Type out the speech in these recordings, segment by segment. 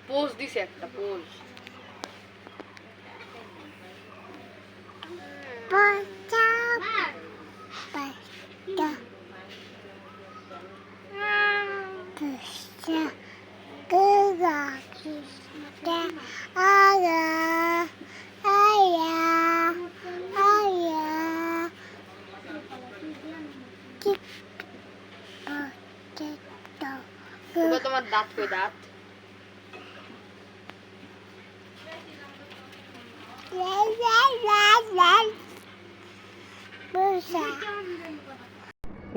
Pose দিছে একটা pose. তোমার দাঁত কই দাঁত?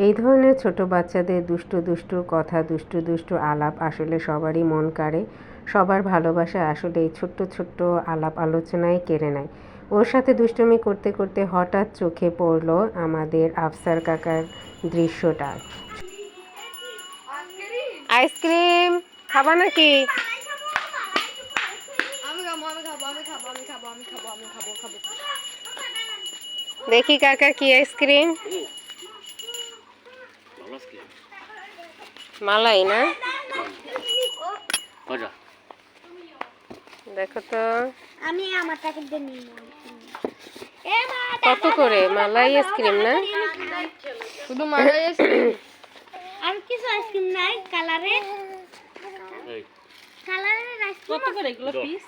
এই ধরনের ছোট বাচ্চাদের দুষ্টু দুষ্টু কথা, দুষ্টু দুষ্টু আলাপ আসলে সবারই মন কাড়ে। সবার ভালোবাসা আসলে এই ছোট্ট ছোট্ট আলাপ আলোচনায় কেড়ে নেয়। ওর সাথে দুষ্টুমি করতে করতে হঠাৎ চোখে পড়লো আমাদের আফসার কাকার দৃশ্যটা। আইসক্রিম খাবা নাকি? দেখি কাকা কি আইসক্রিম? মালাই না? দেখো তো আমি আমারটাকে নিয়ে কত করে মালাই আইসক্রিম না? শুধু মালাই আইসক্রিম? আর কিছু আইসক্রিম নাই কালারের? কালারের আইসক্রিম কত করে এগুলো পিস?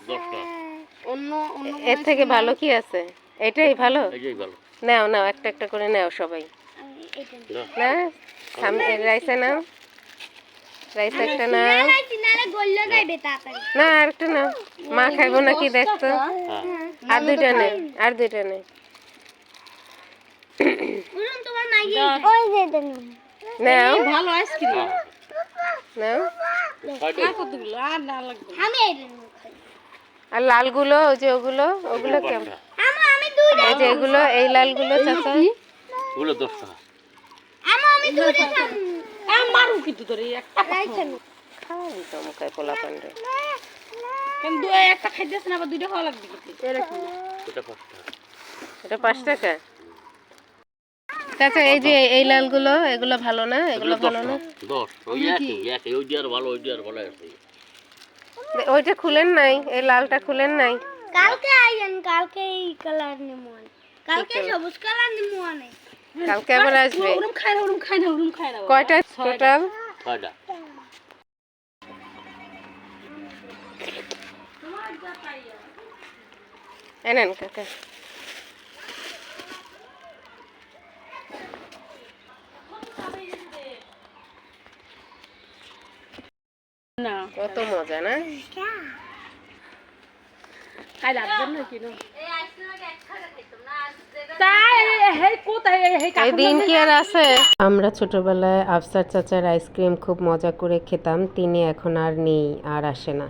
অন্য অন্য এর থেকে ভালো কি আছে? এটাই ভালো? নাও নাও একটা একটা করে নাও সবাই। না রাইসা নাও, রাইস একটা নাও। না আর একটা নাও, মা খাইবো নাকি দেখতো। আর দুইটা নে, আর দুইটা নে। নাও ভালো আইসক্রিম নাও। আমি আর লালগুলো ওই যে ওগুলো ওগুলো কেমন? এই যে এগুলো এই লালগুলো চাচা ওগুলো 10 টাকা। আমি দুইটা খাবো। আমারও কিন্তু তোর একটা খাওয়াই তো মুখায় পোলা পান্ডে। কেন দুই একটা খাইতেছ না আবার দুইটা খাওয়া লাগবে কিন্তু এরকম। এটা 5 টাকা। এটা 5 টাকা। চাচা এই যে এই লালগুলো এগুলো ভালো না? এগুলো ভালো না? 10 ওই একই ওই দিয়ার ভালো ওই দিয়ার ভালো আছে। ওইটা খুলেন নাই, এই লালটা খুলেন নাই। কালকে আইয়েন, কালকে এই কালার নিমু। কালকে সবুজ কালার নিমু আনে। কালকে আবার আসবে। ওরম খায় না ওরম খায় না ওরম খায় না। কয়টা টোটাল? 6টা। এনেন কাকা। না কত মজা না? খাই লাগবে না কিনো এই আইসক্রিমটা একখানে খাইতাম না তাই এই কোথায় এই এই দিন কি আর আছে? আমরা ছোটবেলায় আফসার চাচার আইসক্রিম খুব মজা করে খেতাম। তিনি এখন আর নেই, আর আসে না।